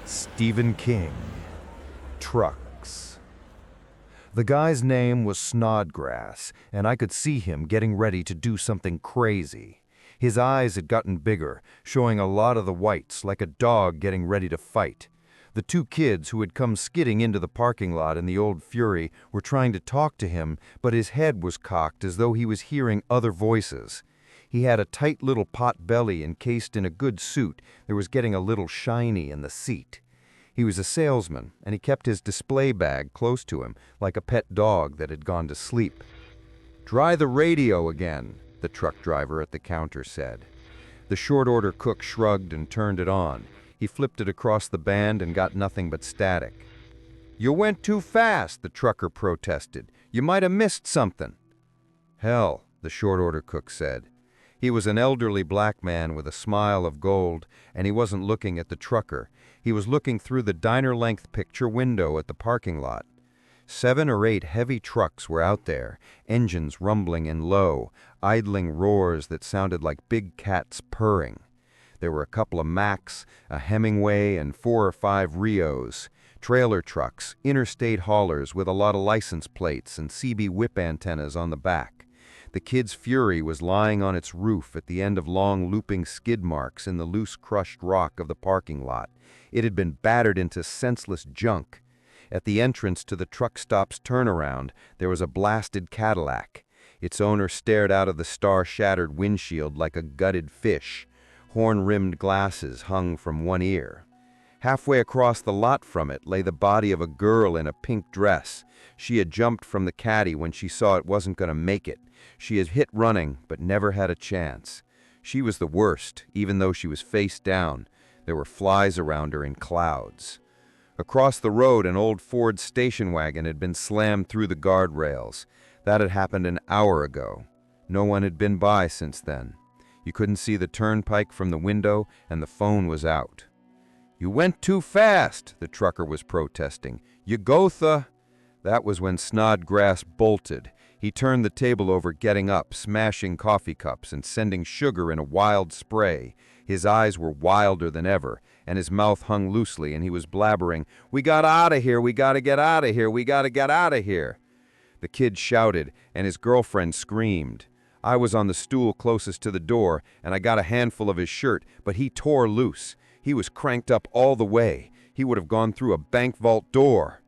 Stephen King. Trucks. The guy's name was Snodgrass, and I could see him getting ready to do something crazy. His eyes had gotten bigger, showing a lot of the whites, like a dog getting ready to fight. The two kids who had come skidding into the parking lot in the old Fury were trying to talk to him, but his head was cocked as though he was hearing other voices. He had a tight little pot belly encased in a good suit that was getting a little shiny in the seat. He was a salesman, and he kept his display bag close to him, like a pet dog that had gone to sleep. "Try the radio again," the truck driver at the counter said. The short-order cook shrugged and turned it on. He flipped it across the band and got nothing but static. "You went too fast," the trucker protested. "You might have missed something." "Hell," the short-order cook said. He was an elderly black man with a smile of gold, and he wasn't looking at the trucker. He was looking through the diner-length picture window at the parking lot. 7 or 8 heavy trucks were out there, engines rumbling and low, idling roars that sounded like big cats purring. There were a couple of Macs, a Hemingway, and 4 or 5 Rios, trailer trucks, interstate haulers with a lot of license plates and CB whip antennas on the back. The kid's Fury was lying on its roof at the end of long looping skid marks in the loose crushed rock of the parking lot. It had been battered into senseless junk. At the entrance to the truck stop's turnaround, there was a blasted Cadillac. Its owner stared out of the star-shattered windshield like a gutted fish. Horn-rimmed glasses hung from one ear. Halfway across the lot from it lay the body of a girl in a pink dress. She had jumped from the caddy when she saw it wasn't going to make it. She had hit running, but never had a chance. She was the worst, even though she was face down. There were flies around her in clouds. Across the road, an old Ford station wagon had been slammed through the guardrails. That had happened an hour ago. No one had been by since then. You couldn't see the turnpike from the window, and the phone was out. "You went too fast," the trucker was protesting. "You Gotha." That was when Snodgrass bolted. He turned the table over, getting up, smashing coffee cups, and sending sugar in a wild spray. His eyes were wilder than ever, and his mouth hung loosely, and he was blabbering, "We got out of here, we gotta get out of here, we gotta get out of here." The kid shouted, and his girlfriend screamed. I was on the stool closest to the door, and I got a handful of his shirt, but he tore loose. He was cranked up all the way. He would have gone through a bank vault door.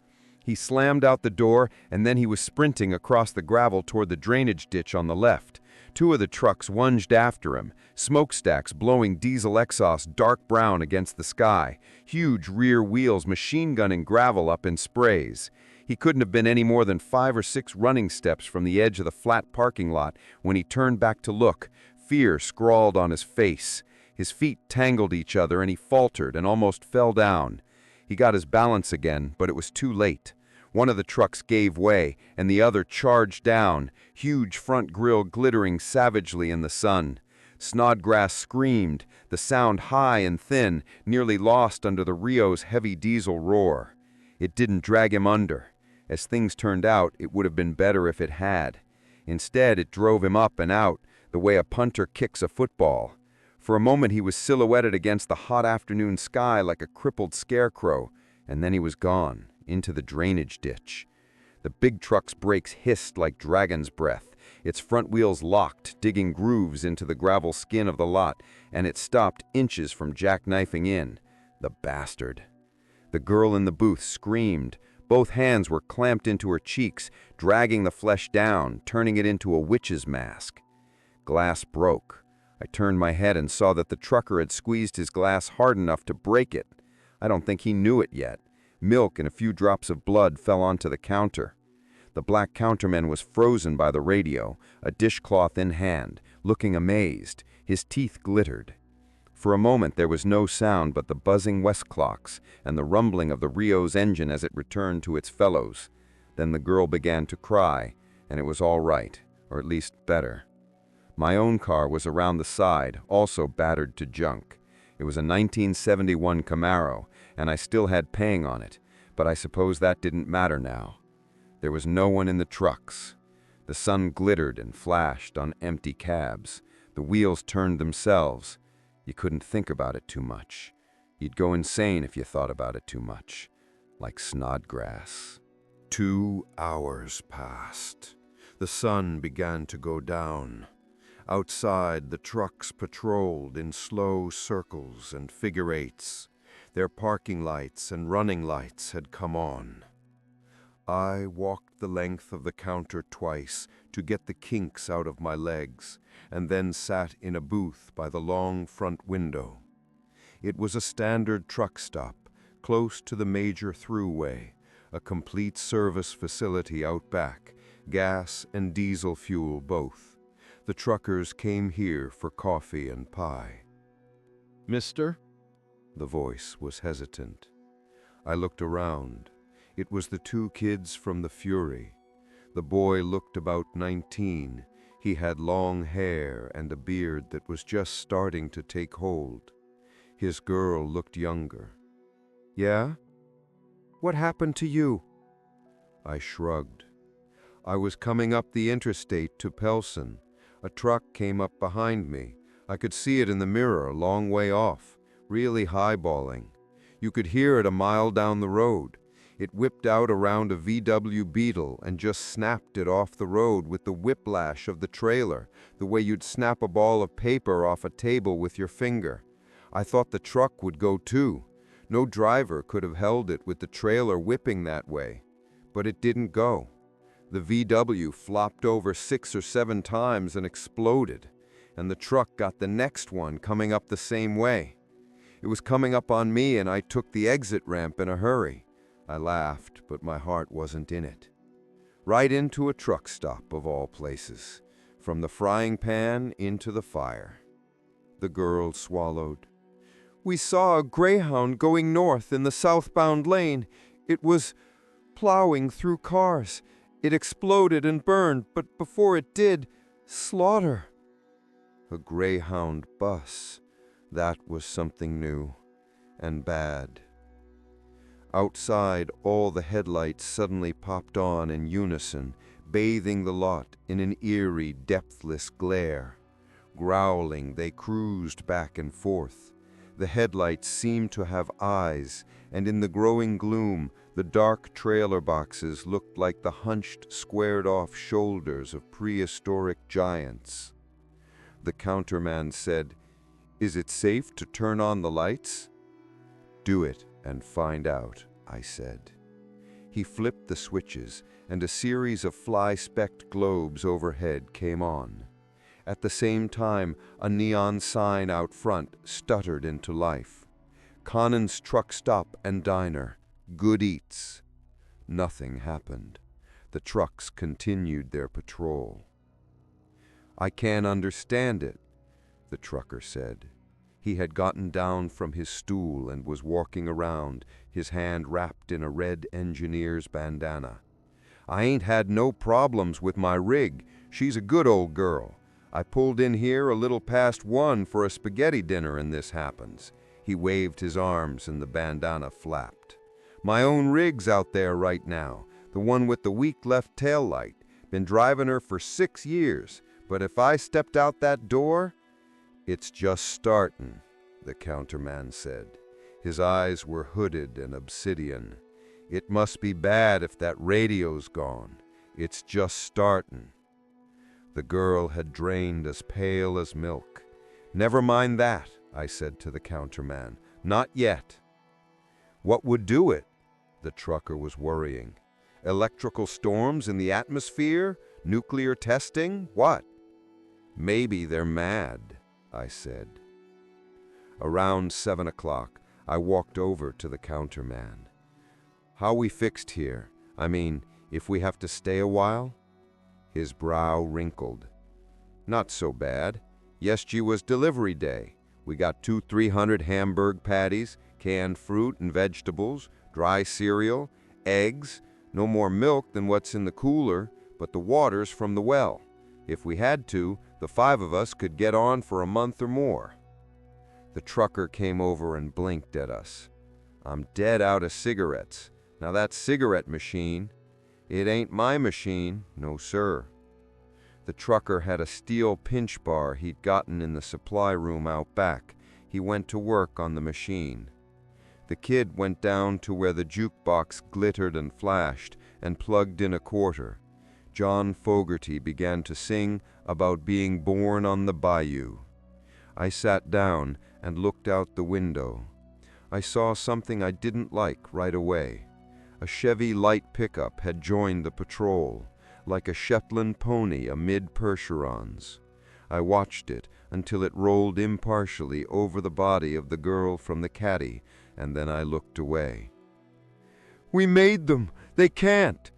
He slammed out the door, and then he was sprinting across the gravel toward the drainage ditch on the left. 2 of the trucks lunged after him, smokestacks blowing diesel exhaust dark brown against the sky, huge rear wheels machine-gunning gravel up in sprays. He couldn't have been any more than 5 or 6 running steps from the edge of the flat parking lot when he turned back to look, fear scrawled on his face. His feet tangled each other, and he faltered and almost fell down. He got his balance again, but it was too late. One of the trucks gave way, and the other charged down, huge front grille glittering savagely in the sun. Snodgrass screamed, the sound high and thin, nearly lost under the Rio's heavy diesel roar. It didn't drag him under. As things turned out, it would have been better if it had. Instead, it drove him up and out, the way a punter kicks a football. For a moment he was silhouetted against the hot afternoon sky like a crippled scarecrow, and then he was gone, into the drainage ditch. The big truck's brakes hissed like dragon's breath. Its front wheels locked, digging grooves into the gravel skin of the lot, and it stopped inches from jackknifing in. The bastard. The girl in the booth screamed. Both hands were clamped into her cheeks, dragging the flesh down, turning it into a witch's mask. Glass broke. I turned my head and saw that the trucker had squeezed his glass hard enough to break it. I don't think he knew it yet. Milk and a few drops of blood fell onto the counter. The black counterman was frozen by the radio, a dishcloth in hand, looking amazed. His teeth glittered. For a moment there was no sound but the buzzing West clocks and the rumbling of the Rio's engine as it returned to its fellows. Then the girl began to cry, and it was all right, or at least better. My own car was around the side, also battered to junk. It was a 1971 Camaro, and I still had paying on it, but I suppose that didn't matter now. There was no one in the trucks. The sun glittered and flashed on empty cabs. The wheels turned themselves. You couldn't think about it too much. You'd go insane if you thought about it too much, like Snodgrass. 2 hours passed. The sun began to go down. Outside, the trucks patrolled in slow circles and figure eights. Their parking lights and running lights had come on. I walked the length of the counter twice to get the kinks out of my legs, and then sat in a booth by the long front window. It was a standard truck stop, close to the major thruway, a complete service facility out back, gas and diesel fuel both. The truckers came here for coffee and pie. Mister? The voice was hesitant. I looked around. It was the 2 kids from the Fury. The boy looked about 19. He had long hair and a beard that was just starting to take hold. His girl looked younger. Yeah? What happened to you? I shrugged. I was coming up the interstate to Pelson. A truck came up behind me. I could see it in the mirror a long way off, really highballing. You could hear it a mile down the road. It whipped out around a VW Beetle and just snapped it off the road with the whiplash of the trailer, the way you'd snap a ball of paper off a table with your finger. I thought the truck would go too. No driver could have held it with the trailer whipping that way. But it didn't go. The VW flopped over 6 or 7 times and exploded, and the truck got the next one coming up the same way. It was coming up on me, and I took the exit ramp in a hurry. I laughed, but my heart wasn't in it. Right into a truck stop, of all places, from the frying pan into the fire. The girl swallowed. We saw a Greyhound going north in the southbound lane. It was plowing through cars. It exploded and burned, but before it did, slaughter. A Greyhound bus. That was something new and bad. Outside, all the headlights suddenly popped on in unison, bathing the lot in an eerie, depthless glare. Growling, they cruised back and forth. The headlights seemed to have eyes, and in the growing gloom, the dark trailer boxes looked like the hunched, squared-off shoulders of prehistoric giants. The counterman said, "Is it safe to turn on the lights?" "Do it and find out," I said. He flipped the switches, and a series of fly-specked globes overhead came on. At the same time, a neon sign out front stuttered into life. Connon's Truck Stop and Diner. Good Eats. Nothing happened. The trucks continued their patrol. "I can't understand it," the trucker said. He had gotten down from his stool and was walking around, his hand wrapped in a red engineer's bandana. "I ain't had no problems with my rig. She's a good old girl. I pulled in here a little past 1 for a spaghetti dinner and this happens." He waved his arms and the bandana flapped. "My own rig's out there right now, the one with the weak left tail light. Been driving her for 6 years, but if I stepped out that door..." "It's just startin'," the counterman said. His eyes were hooded and obsidian. "It must be bad if that radio's gone. It's just startin'." The girl had drained as pale as milk. "Never mind that," I said to the counterman. "Not yet." "What would do it?" The trucker was worrying. "Electrical storms in the atmosphere? Nuclear testing? What?" "Maybe they're mad," I said. Around 7 o'clock, I walked over to the counterman. "How we fixed here? I mean, if we have to stay a while?" His brow wrinkled. "Not so bad. Yesterday was delivery day. We got 200-300 Hamburg patties, canned fruit and vegetables, dry cereal, eggs, no more milk than what's in the cooler, but the water's from the well. If we had to, the 5 of us could get on for a month or more." The trucker came over and blinked at us. "I'm dead out of cigarettes. Now that cigarette machine..." "It ain't my machine, no sir." The trucker had a steel pinch bar he'd gotten in the supply room out back. He went to work on the machine. The kid went down to where the jukebox glittered and flashed and plugged in a quarter. John Fogerty began to sing about being born on the bayou. I sat down and looked out the window. I saw something I didn't like right away. A Chevy light pickup had joined the patrol, like a Shetland pony amid Percherons. I watched it until it rolled impartially over the body of the girl from the caddy, and then I looked away. "We made them! They can't!"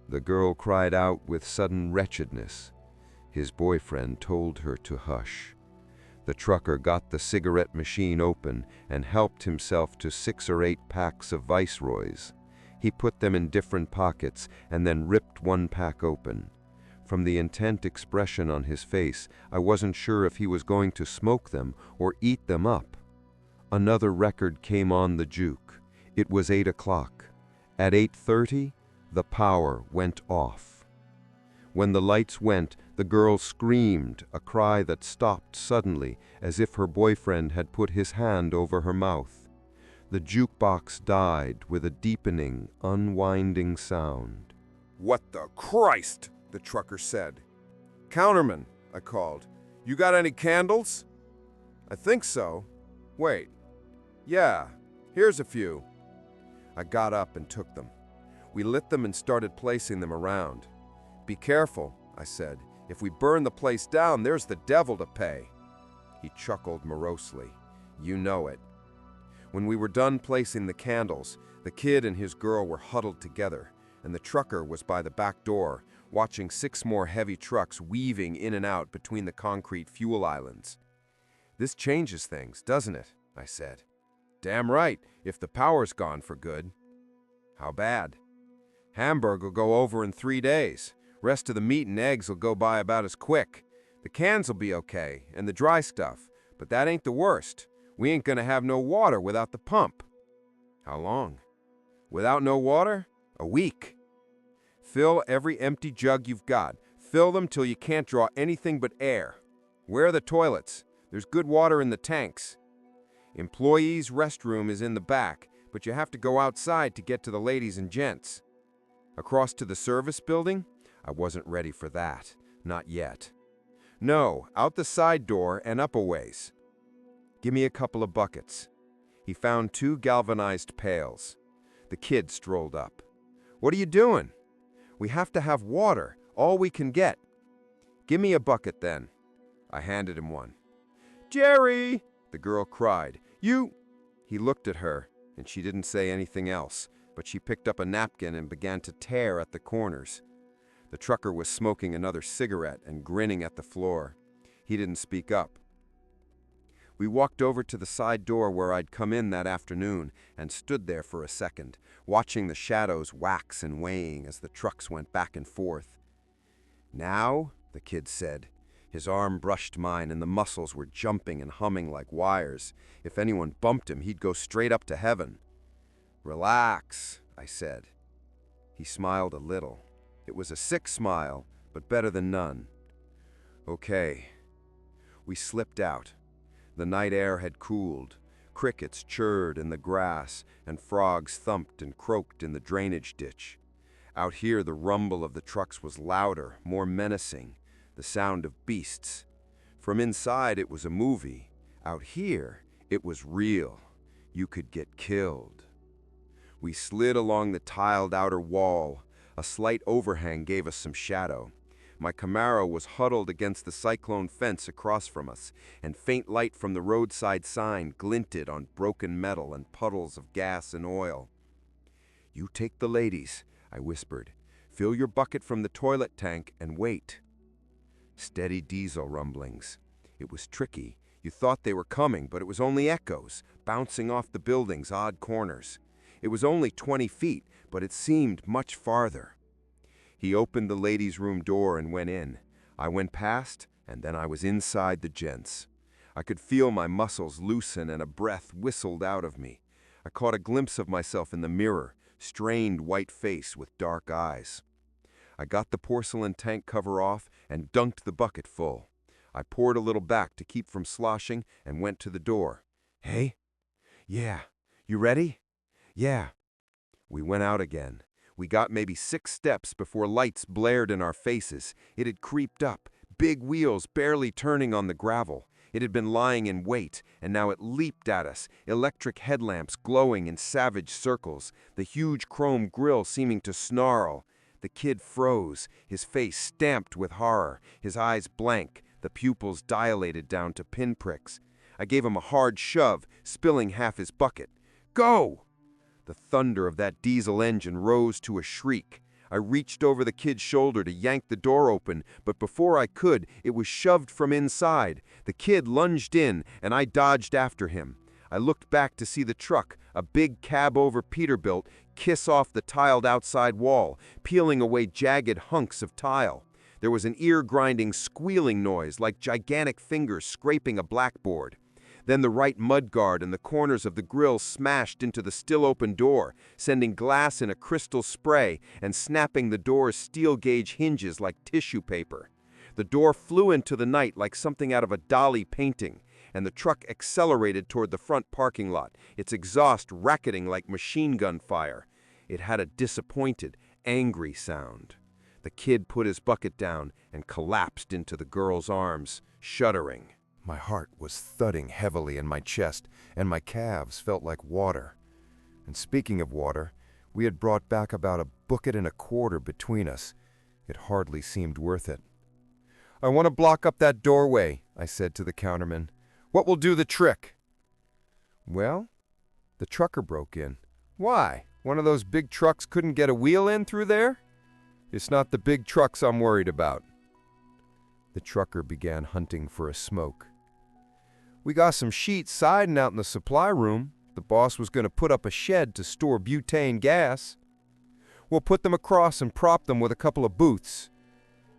the girl cried out with sudden wretchedness. His boyfriend told her to hush. The trucker got the cigarette machine open and helped himself to 6 or 8 packs of Viceroys. He put them in different pockets and then ripped one pack open. From the intent expression on his face, I wasn't sure if he was going to smoke them or eat them up. Another record came on the juke. It was 8 o'clock. At 8:30, the power went off. When the lights went, the girl screamed, a cry that stopped suddenly, as if her boyfriend had put his hand over her mouth. The jukebox died with a deepening, unwinding sound. "What the Christ?" the trucker said. "Counterman," I called. "You got any candles?" "I think so. Wait. Yeah, here's a few." I got up and took them. We lit them and started placing them around. "Be careful," I said. "If we burn the place down, there's the devil to pay." He chuckled morosely. "You know it." When we were done placing the candles, the kid and his girl were huddled together, and the trucker was by the back door, watching 6 more heavy trucks weaving in and out between the concrete fuel islands. "This changes things, doesn't it?" I said. "Damn right, if the power's gone for good." "How bad?" "Hamburg will go over in 3 days. Rest of the meat and eggs will go by about as quick. The cans will be okay, and the dry stuff, but that ain't the worst. We ain't gonna have no water without the pump." "How long?" "Without no water? A week. Fill every empty jug you've got. Fill them till you can't draw anything but air. Where are the toilets? There's good water in the tanks. Employees' restroom is in the back, but you have to go outside to get to the ladies and gents. Across to the service building? I wasn't ready for that. Not yet. No, out the side door and up a ways. Give me a couple of buckets." He found 2 galvanized pails. The kid strolled up. "What are you doing?" "We have to have water, all we can get." "Give me a bucket then." I handed him one. "Jerry!" the girl cried. "You—" He looked at her, and she didn't say anything else, but she picked up a napkin and began to tear at the corners. The trucker was smoking another cigarette and grinning at the floor. He didn't speak up. We walked over to the side door where I'd come in that afternoon and stood there for a second, watching the shadows wax and wane as the trucks went back and forth. "Now," the kid said. His arm brushed mine and the muscles were jumping and humming like wires. If anyone bumped him, he'd go straight up to heaven. "Relax," I said. He smiled a little. It was a sick smile, but better than none. "Okay." We slipped out. The night air had cooled. Crickets chirred in the grass, and frogs thumped and croaked in the drainage ditch. Out here, the rumble of the trucks was louder, more menacing, the sound of beasts. From inside, it was a movie. Out here, it was real. You could get killed. We slid along the tiled outer wall. A slight overhang gave us some shadow. My Camaro was huddled against the cyclone fence across from us, and faint light from the roadside sign glinted on broken metal and puddles of gas and oil. "You take the ladies," I whispered. "Fill your bucket from the toilet tank and wait." Steady diesel rumblings. It was tricky. You thought they were coming, but it was only echoes, bouncing off the building's odd corners. It was only 20 feet, but it seemed much farther. He opened the ladies' room door and went in. I went past, and then I was inside the gents. I could feel my muscles loosen and a breath whistled out of me. I caught a glimpse of myself in the mirror, strained white face with dark eyes. I got the porcelain tank cover off and dunked the bucket full. I poured a little back to keep from sloshing and went to the door. "Hey?" "Yeah. You ready?" Yeah. We went out again. We got maybe 6 steps before lights blared in our faces. It had creeped up, big wheels barely turning on the gravel. It had been lying in wait, and now it leaped at us, electric headlamps glowing in savage circles, the huge chrome grille seeming to snarl. The kid froze, his face stamped with horror, his eyes blank, the pupils dilated down to pinpricks. I gave him a hard shove, spilling half his bucket. Go! The thunder of that diesel engine rose to a shriek. I reached over the kid's shoulder to yank the door open, but before I could, it was shoved from inside. The kid lunged in, and I dodged after him. I looked back to see the truck, a big cab-over Peterbilt, kiss off the tiled outside wall, peeling away jagged hunks of tile. There was an ear-grinding squealing noise like gigantic fingers scraping a blackboard. Then the right mudguard and the corners of the grill smashed into the still-open door, sending glass in a crystal spray and snapping the door's steel-gauge hinges like tissue paper. The door flew into the night like something out of a Dali painting, and the truck accelerated toward the front parking lot, its exhaust racketing like machine gun fire. It had a disappointed, angry sound. The kid put his bucket down and collapsed into the girl's arms, shuddering. My heart was thudding heavily in my chest, and my calves felt like water. And speaking of water, we had brought back about a bucket and a quarter between us. It hardly seemed worth it. "I want to block up that doorway," I said to the counterman. "What will do the trick?" "Well," the trucker broke in. "Why? One of those big trucks couldn't get a wheel in through there?" "It's not the big trucks I'm worried about." The trucker began hunting for a smoke. "We got some sheets siding out in the supply room. The boss was going to put up a shed to store butane gas. We'll put them across and prop them with a couple of booths."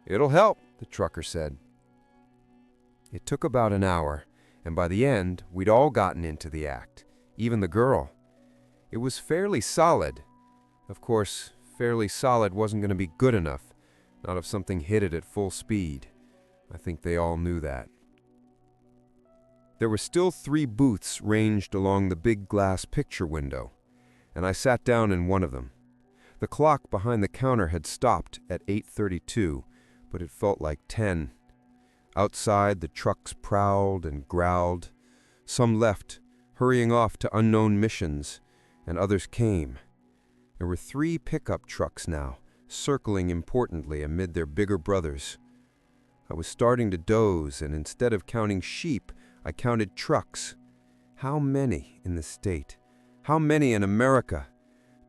"It'll help," the trucker said. It took about an hour, and by the end, we'd all gotten into the act, even the girl. It was fairly solid. Of course, fairly solid wasn't going to be good enough, not if something hit it at full speed. I think they all knew that. There were still 3 booths ranged along the big glass picture window, and I sat down in one of them. The clock behind the counter had stopped at 8:32, but it felt like 10. Outside, the trucks prowled and growled. Some left, hurrying off to unknown missions, and others came. There were 3 pickup trucks now, circling importantly amid their bigger brothers. I was starting to doze, and instead of counting sheep, I counted trucks. How many in the state? How many in America?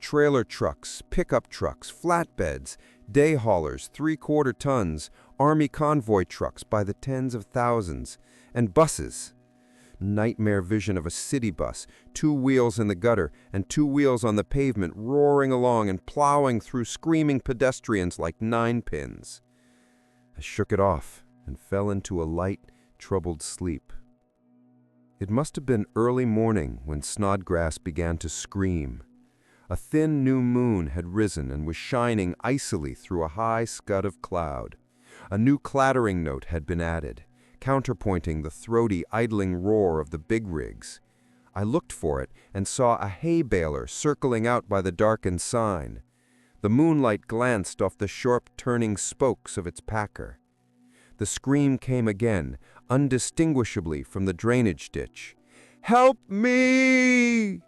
Trailer trucks, pickup trucks, flatbeds, day haulers, 3/4 tons, army convoy trucks by the tens of thousands, and buses. Nightmare vision of a city bus, 2 wheels in the gutter and 2 wheels on the pavement, roaring along and plowing through screaming pedestrians like 9-pins. I shook it off and fell into a light, troubled sleep. It must have been early morning when Snodgrass began to scream. A thin new moon had risen and was shining icily through a high scud of cloud. A new clattering note had been added, counterpointing the throaty, idling roar of the big rigs. I looked for it and saw a hay baler circling out by the darkened sign. The moonlight glanced off the sharp turning spokes of its packer. The scream came again, undistinguishably from the drainage ditch. "Help me!"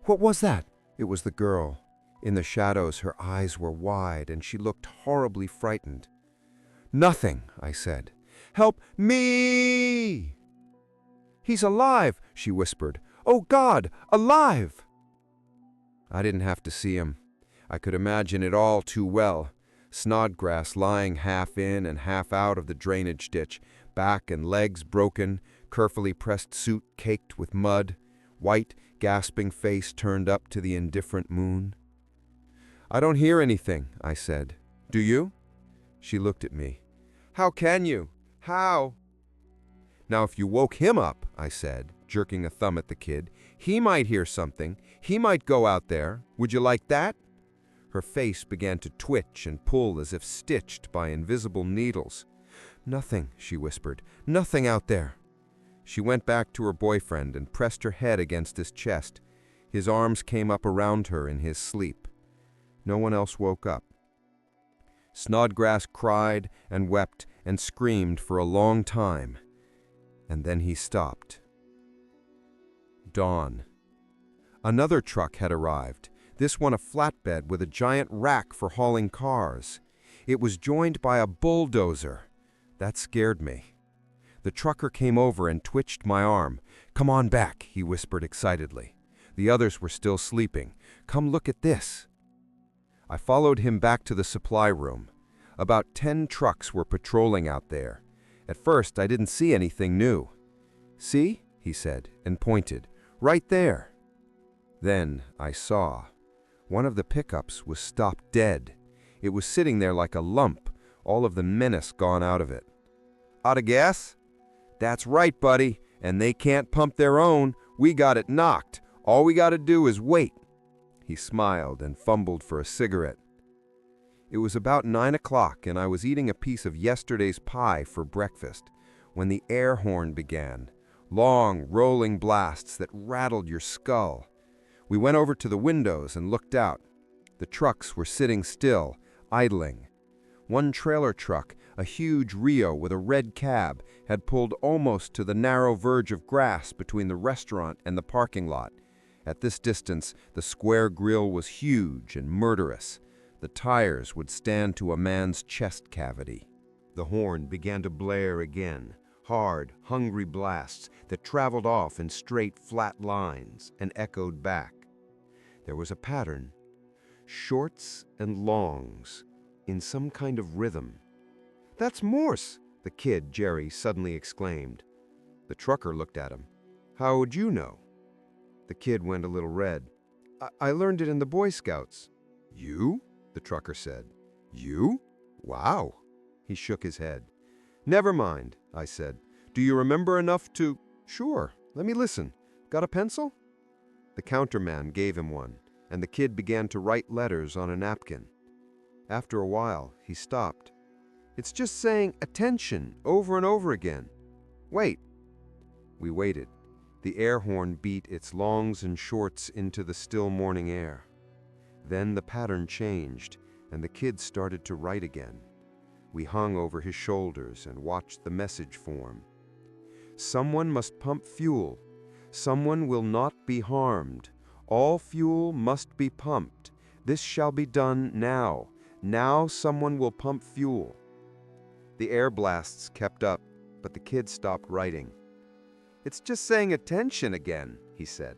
What was that? It was the girl. In the shadows, her eyes were wide, and she looked horribly frightened. "Nothing," I said. "Help me!" "He's alive," she whispered. "Oh, God, alive!" I didn't have to see him. I could imagine it all too well. Snodgrass lying half in and half out of the drainage ditch, back and legs broken, carefully pressed suit caked with mud, white, gasping face turned up to the indifferent moon. "I don't hear anything," I said. "Do you?" She looked at me. "How can you? How?" "Now, if you woke him up," I said, jerking a thumb at the kid, "he might hear something. He might go out there. Would you like that?" Her face began to twitch and pull as if stitched by invisible needles. "Nothing," she whispered. "Nothing out there." She went back to her boyfriend and pressed her head against his chest. His arms came up around her in his sleep. No one else woke up. Snodgrass cried and wept and screamed for a long time, and then he stopped. Dawn. Another truck had arrived, this one a flatbed with a giant rack for hauling cars. It was joined by a bulldozer. That scared me. The trucker came over and twitched my arm. "Come on back," he whispered excitedly. The others were still sleeping. "Come look at this." I followed him back to the supply room. About 10 trucks were patrolling out there. At first, I didn't see anything new. "See?" he said, and pointed. "Right there." Then I saw. One of the pickups was stopped dead. It was sitting there like a lump, all of the menace gone out of it. "Out of gas?" "That's right, buddy, and they can't pump their own. We got it knocked. All we got to do is wait." He smiled and fumbled for a cigarette. It was about 9 o'clock, and I was eating a piece of yesterday's pie for breakfast when the air horn began. Long, rolling blasts that rattled your skull. We went over to the windows and looked out. The trucks were sitting still, idling. One trailer truck, a huge Rio with a red cab, had pulled almost to the narrow verge of grass between the restaurant and the parking lot. At this distance, the square grille was huge and murderous. The tires would stand to a man's chest cavity. The horn began to blare again, hard, hungry blasts that traveled off in straight, flat lines and echoed back. There was a pattern, shorts and longs, in some kind of rhythm. "That's Morse!" the kid, Jerry, suddenly exclaimed. The trucker looked at him. "How would you know?" The kid went a little red. I learned it in the Boy Scouts." "You?" the trucker said. "You? Wow." He shook his head. "Never mind," I said. "Do you remember enough to—" "Sure, let me listen. Got a pencil?" The counterman gave him one, and the kid began to write letters on a napkin. After a while, he stopped. "It's just saying attention over and over again. Wait." We waited. The air horn beat its longs and shorts into the still morning air. Then the pattern changed, and the kid started to write again. We hung over his shoulders and watched the message form. "Someone must pump fuel. Someone will not be harmed. All fuel must be pumped. This shall be done now. Now someone will pump fuel." The air blasts kept up, but the kid stopped writing. "It's just saying attention again," he said.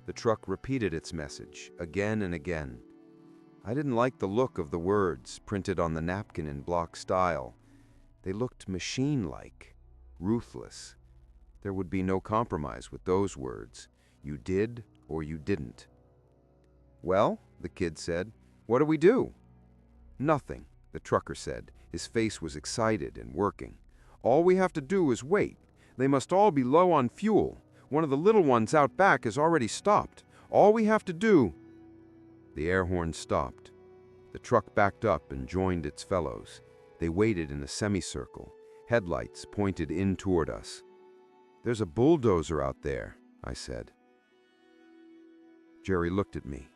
The truck repeated its message again and again. I didn't like the look of the words printed on the napkin in block style. They looked machine-like, ruthless. There would be no compromise with those words. You did or you didn't. "Well," the kid said, "what do we do?" "Nothing," the trucker said. His face was excited and working. "All we have to do is wait. They must all be low on fuel. One of the little ones out back has already stopped. All we have to do—" The air horn stopped. The truck backed up and joined its fellows. They waited in a semicircle. Headlights pointed in toward us. "There's a bulldozer out there," I said. Jerry looked at me.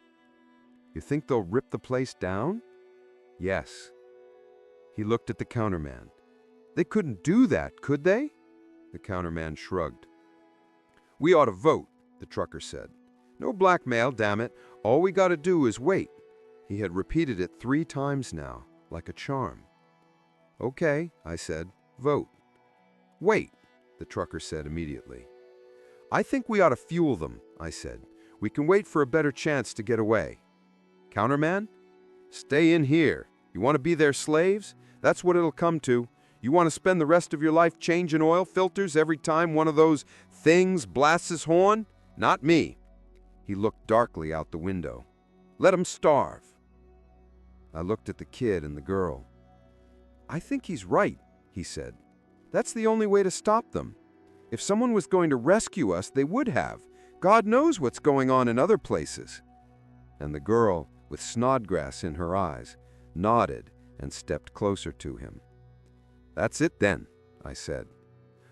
"You think they'll rip the place down?" "Yes." He looked at the counterman. "They couldn't do that, could they?" The counterman shrugged. "We ought to vote," the trucker said. "No blackmail, damn it. All we got to do is wait." He had repeated it 3 times now, like a charm. "Okay," I said. "Vote." "Wait," the trucker said immediately. "I think we ought to fuel them," I said. "We can wait for a better chance to get away." "Counterman? Stay in here. You want to be their slaves? That's what it'll come to. You want to spend the rest of your life changing oil filters every time one of those things blasts his horn? Not me." He looked darkly out the window. "Let 'em starve." I looked at the kid and the girl. "I think he's right," he said. "That's the only way to stop them. If someone was going to rescue us, they would have. God knows what's going on in other places." And the girl, with Snodgrass in her eyes, nodded and stepped closer to him. "That's it then," I said.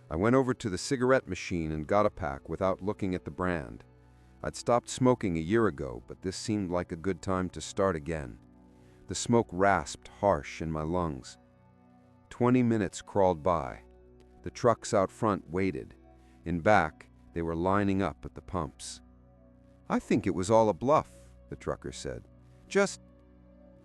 I went over to the cigarette machine and got a pack without looking at the brand. I'd stopped smoking a year ago, but this seemed like a good time to start again. The smoke rasped harsh in my lungs. 20 minutes crawled by. The trucks out front waited. In back, they were lining up at the pumps. "I think it was all a bluff," the trucker said. "Just—"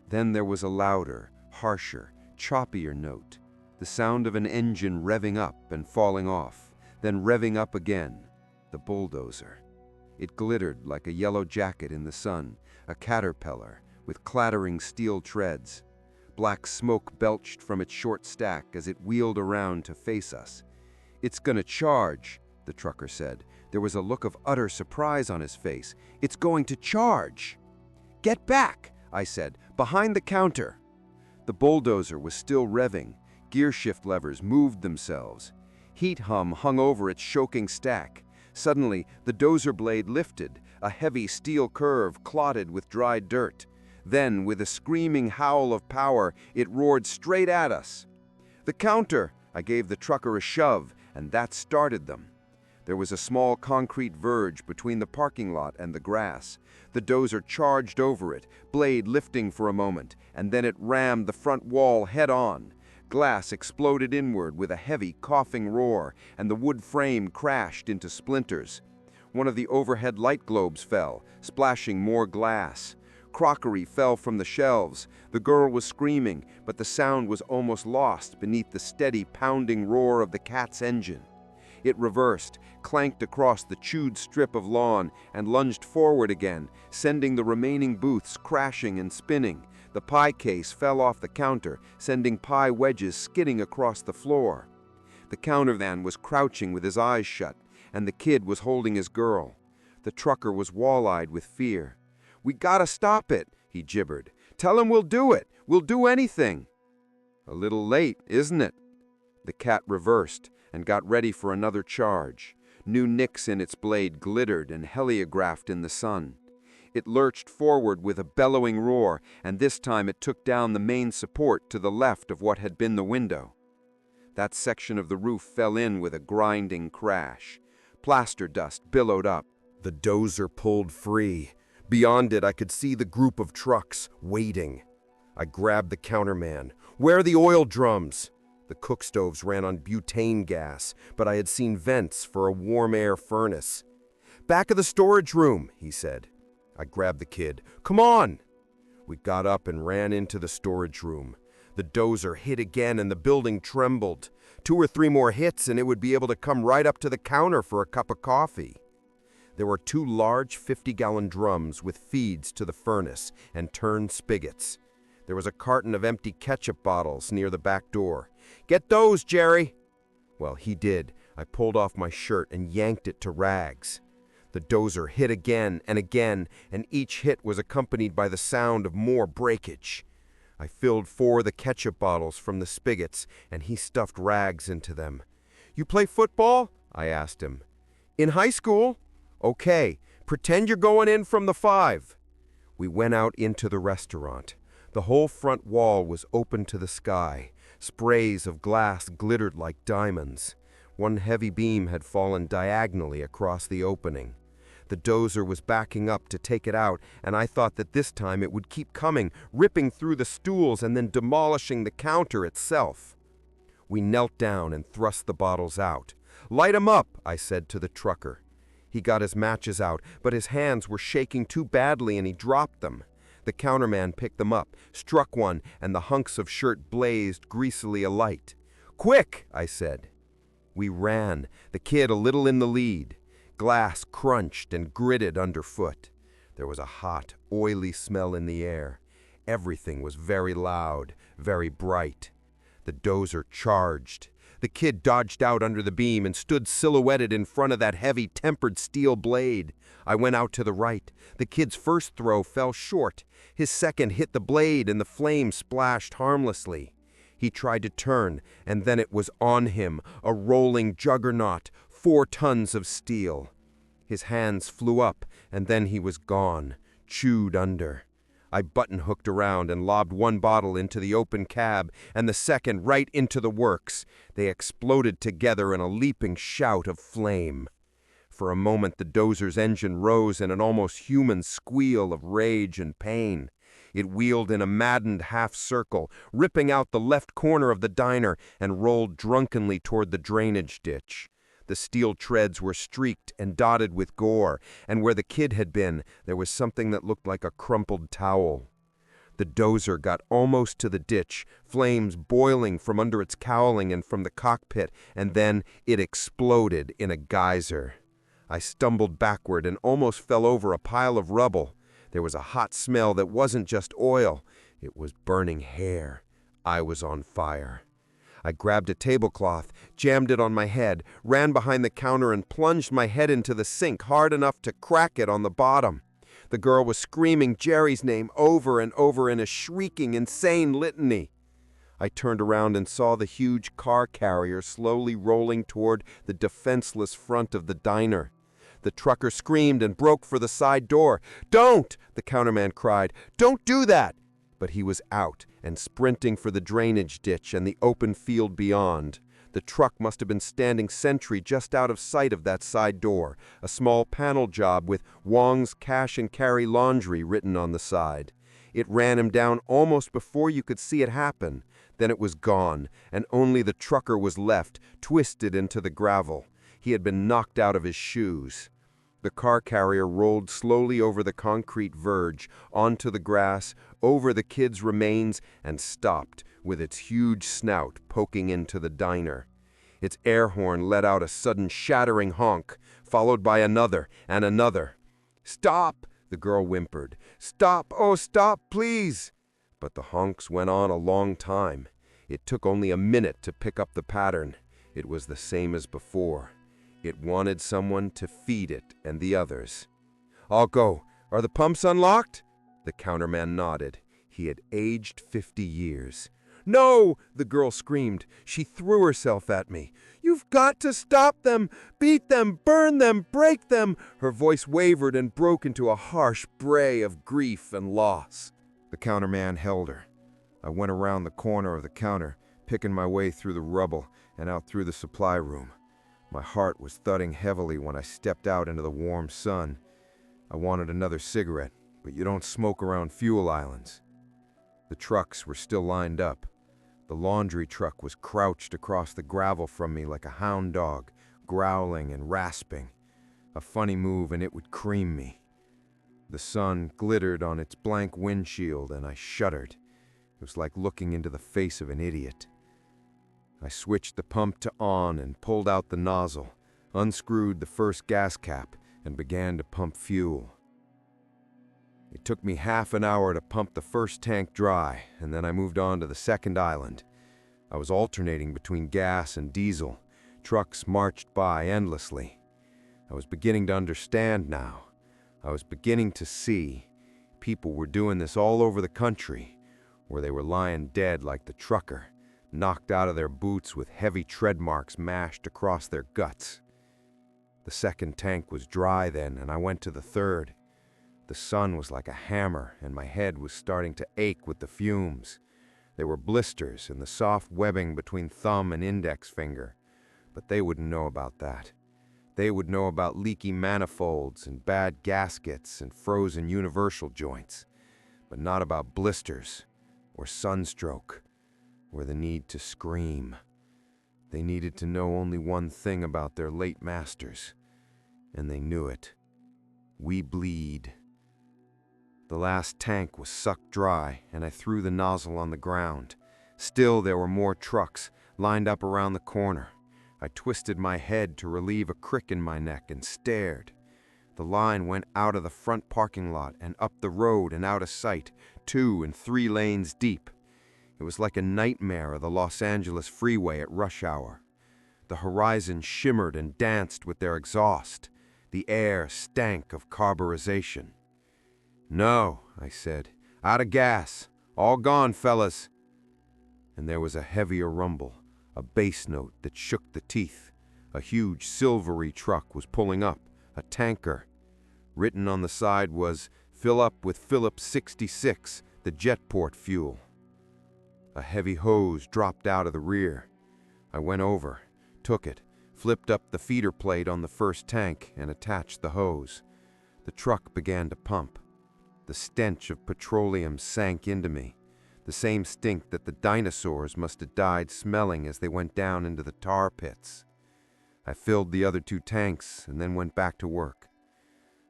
Then there was a louder, harsher, choppier note. The sound of an engine revving up and falling off, then revving up again. The bulldozer. It glittered like a yellow jacket in the sun, a caterpillar with clattering steel treads. Black smoke belched from its short stack as it wheeled around to face us. "It's gonna charge," the trucker said. There was a look of utter surprise on his face. "It's going to charge!" "Get back," I said, "behind the counter." The bulldozer was still revving. Gear shift levers moved themselves. Heat hum hung over its choking stack. Suddenly, the dozer blade lifted, a heavy steel curve clotted with dry dirt. Then, with a screaming howl of power, it roared straight at us. "The counter!" I gave the trucker a shove, and that started them. There was a small concrete verge between the parking lot and the grass. The dozer charged over it, blade lifting for a moment, and then it rammed the front wall head-on. Glass exploded inward with a heavy, coughing roar, and the wood frame crashed into splinters. One of the overhead light globes fell, splashing more glass. Crockery fell from the shelves. The girl was screaming, but the sound was almost lost beneath the steady, pounding roar of the cat's engine. It reversed, clanked across the chewed strip of lawn, and lunged forward again, sending the remaining booths crashing and spinning. The pie case fell off the counter, sending pie wedges skidding across the floor. The counterman was crouching with his eyes shut, and the kid was holding his girl. The trucker was wall-eyed with fear. "We gotta stop it," he gibbered. "Tell him we'll do it. We'll do anything." "A little late, isn't it?" The cat reversed and got ready for another charge. New nicks in its blade glittered and heliographed in the sun. It lurched forward with a bellowing roar, and this time it took down the main support to the left of what had been the window. That section of the roof fell in with a grinding crash. Plaster dust billowed up. The dozer pulled free. Beyond it, I could see the group of trucks, waiting. I grabbed the counterman. "Where are the oil drums?" The cook stoves ran on butane gas, but I had seen vents for a warm air furnace. "Back of the storage room," he said. I grabbed the kid. "Come on!" We got up and ran into the storage room. The dozer hit again and the building trembled. 2 or 3 more hits and it would be able to come right up to the counter for a cup of coffee. There were 2 large 50-gallon drums with feeds to the furnace and turned spigots. There was a carton of empty ketchup bottles near the back door. "Get those, Jerry!" Well, he did. I pulled off my shirt and yanked it to rags. The dozer hit again, and each hit was accompanied by the sound of more breakage. I filled 4 of the ketchup bottles from the spigots, and he stuffed rags into them. "You play football?" I asked him. "In high school?" "Okay, pretend you're going in from the 5. We went out into the restaurant. The whole front wall was open to the sky. Sprays of glass glittered like diamonds. One heavy beam had fallen diagonally across the opening. The dozer was backing up to take it out, and I thought that this time it would keep coming, ripping through the stools and then demolishing the counter itself. We knelt down and thrust the bottles out. "Light 'em up," I said to the trucker. He got his matches out, but his hands were shaking too badly and he dropped them. The counterman picked them up, struck one, and the hunks of shirt blazed greasily alight. "Quick," I said. We ran, the kid a little in the lead. Glass crunched and gritted underfoot. There was a hot, oily smell in the air. Everything was very loud, very bright. The dozer charged. The kid dodged out under the beam and stood silhouetted in front of that heavy, tempered steel blade. I went out to the right. The kid's first throw fell short. His second hit the blade and the flame splashed harmlessly. He tried to turn, and then it was on him, a rolling juggernaut, 4 tons of steel. His hands flew up, and then he was gone, chewed under. I button-hooked around and lobbed 1 bottle into the open cab and the second right into the works. They exploded together in a leaping shout of flame. For a moment, the dozer's engine rose in an almost human squeal of rage and pain. It wheeled in a maddened half-circle, ripping out the left corner of the diner, and rolled drunkenly toward the drainage ditch. The steel treads were streaked and dotted with gore, and where the kid had been, there was something that looked like a crumpled towel. The dozer got almost to the ditch, flames boiling from under its cowling and from the cockpit, and then it exploded in a geyser. I stumbled backward and almost fell over a pile of rubble. There was a hot smell that wasn't just oil. It was burning hair. I was on fire. I grabbed a tablecloth, jammed it on my head, ran behind the counter and plunged my head into the sink hard enough to crack it on the bottom. The girl was screaming Jerry's name over and over in a shrieking, insane litany. I turned around and saw the huge car carrier slowly rolling toward the defenseless front of the diner. The trucker screamed and broke for the side door. "Don't!" the counterman cried. "Don't do that!" But he was out and sprinting for the drainage ditch and the open field beyond. The truck must have been standing sentry just out of sight of that side door, a small panel job with Wong's Cash and Carry Laundry written on the side. It ran him down almost before you could see it happen. Then it was gone, and only the trucker was left, twisted into the gravel. He had been knocked out of his shoes. The car carrier rolled slowly over the concrete verge, onto the grass, over the kid's remains, and stopped, with its huge snout poking into the diner. Its air horn let out a sudden shattering honk, followed by another and another. "Stop!" the girl whimpered. "Stop! Oh, stop, please!" But the honks went on a long time. It took only a minute to pick up the pattern. It was the same as before. It wanted someone to feed it and the others. "I'll go. Are the pumps unlocked?" The counterman nodded. He had aged 50 years. "No!" the girl screamed. She threw herself at me. "You've got to stop them! Beat them! Burn them! Break them!" Her voice wavered and broke into a harsh bray of grief and loss. The counterman held her. I went around the corner of the counter, picking my way through the rubble and out through the supply room. My heart was thudding heavily when I stepped out into the warm sun. I wanted another cigarette, but you don't smoke around fuel islands. The trucks were still lined up. The laundry truck was crouched across the gravel from me like a hound dog, growling and rasping. A funny move and it would cream me. The sun glittered on its blank windshield and I shuddered. It was like looking into the face of an idiot. I switched the pump to on and pulled out the nozzle, unscrewed the first gas cap, and began to pump fuel. It took me half an hour to pump the first tank dry, and then I moved on to the second island. I was alternating between gas and diesel. Trucks marched by endlessly. I was beginning to understand now. I was beginning to see. People were doing this all over the country, where they were lying dead like the trucker, knocked out of their boots with heavy tread marks mashed across their guts. The second tank was dry then, and I went to the third. The sun was like a hammer, and my head was starting to ache with the fumes. There were blisters in the soft webbing between thumb and index finger, but they wouldn't know about that. They would know about leaky manifolds and bad gaskets and frozen universal joints, but not about blisters or sunstroke or the need to scream. They needed to know only one thing about their late masters, and they knew it. We bleed. The last tank was sucked dry, and I threw the nozzle on the ground. Still, there were more trucks lined up around the corner. I twisted my head to relieve a crick in my neck and stared. The line went out of the front parking lot and up the road and out of sight, 2 and 3 lanes deep. It was like a nightmare of the Los Angeles freeway at rush hour. The horizon shimmered and danced with their exhaust. The air stank of carburization. "No," I said. "Out of gas. All gone, fellas." And there was a heavier rumble, a bass note that shook the teeth. A huge silvery truck was pulling up, a tanker. Written on the side was, "Fill up with Phillips 66, the jetport fuel." A heavy hose dropped out of the rear. I went over, took it, flipped up the feeder plate on the first tank, and attached the hose. The truck began to pump. The stench of petroleum sank into me, the same stink that the dinosaurs must have died smelling as they went down into the tar pits. I filled the other 2 tanks and then went back to work.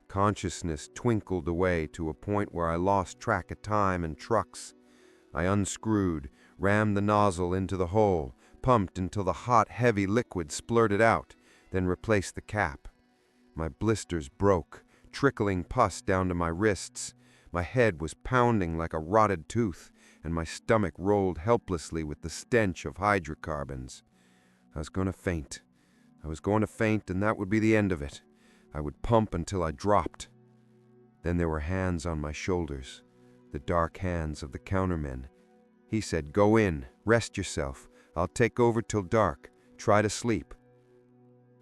Consciousness twinkled away to a point where I lost track of time and trucks. I unscrewed, rammed the nozzle into the hole, pumped until the hot, heavy liquid splurted out, then replaced the cap. My blisters broke, trickling pus down to my wrists. My head was pounding like a rotted tooth, and my stomach rolled helplessly with the stench of hydrocarbons. I was going to faint. I was going to faint, and that would be the end of it. I would pump until I dropped. Then there were hands on my shoulders, the dark hands of the counterman. He said, "Go in, rest yourself. I'll take over till dark. Try to sleep."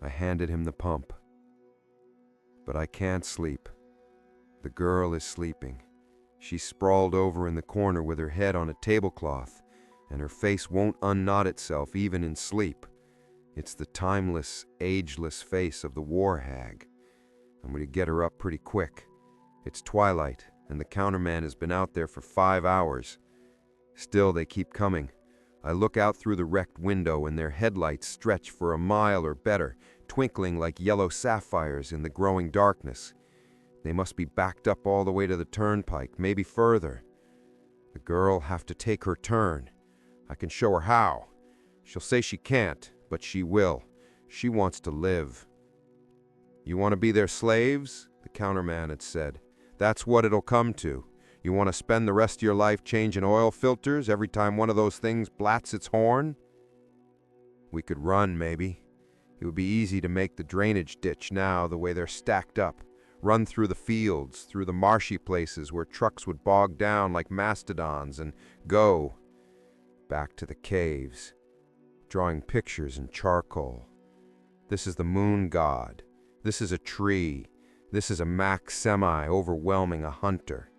I handed him the pump. But I can't sleep. The girl is sleeping. She's sprawled over in the corner with her head on a tablecloth, and her face won't unknot itself even in sleep. It's the timeless, ageless face of the war hag. I'm going to get her up pretty quick. It's twilight, and the counterman has been out there for 5 hours. Still, they keep coming. I look out through the wrecked window, and their headlights stretch for a mile or better, twinkling like yellow sapphires in the growing darkness. They must be backed up all the way to the turnpike, maybe further. The girl'll have to take her turn. I can show her how. She'll say she can't, but she will. She wants to live. "You want to be their slaves?" the counterman had said. "That's what it'll come to. You want to spend the rest of your life changing oil filters every time one of those things blats its horn?" We could run, maybe. It would be easy to make the drainage ditch now, the way they're stacked up. Run through the fields, through the marshy places where trucks would bog down like mastodons, and go back to the caves, drawing pictures in charcoal. This is the moon god. This is a tree. This is a Mach semi overwhelming a hunter.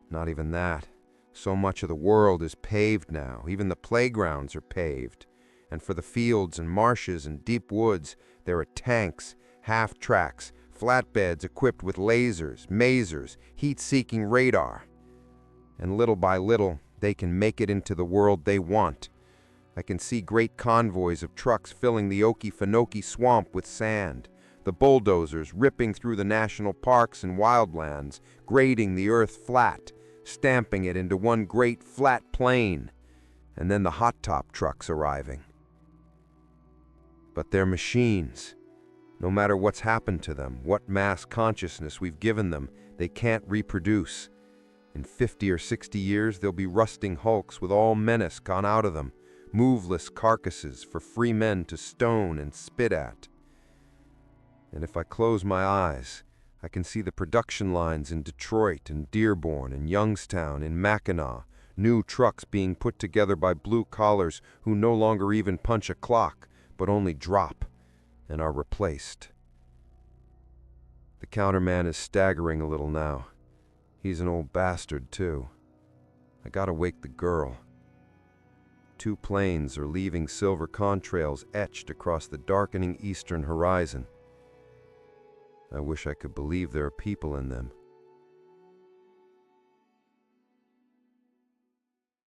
Not even that. So much of the world is paved now. Even the playgrounds are paved. And for the fields and marshes and deep woods, there are tanks, half-tracks, flatbeds equipped with lasers, masers, heat-seeking radar. And little by little, they can make it into the world they want. I can see great convoys of trucks filling the Okefenokee swamp with sand, the bulldozers ripping through the national parks and wildlands, grading the earth flat, stamping it into one great flat plain, and then the hot-top trucks arriving. But they're machines. No matter what's happened to them, what mass consciousness we've given them, they can't reproduce. In 50 or 60 years, they'll be rusting hulks with all menace gone out of them, moveless carcasses for free men to stone and spit at. And if I close my eyes, I can see the production lines in Detroit and Dearborn and Youngstown and Mackinac, new trucks being put together by blue-collars who no longer even punch a clock, but only drop and are replaced. The counterman is staggering a little now. He's an old bastard, too. I gotta wake the girl. 2 planes are leaving silver contrails etched across the darkening eastern horizon. I wish I could believe there are people in them.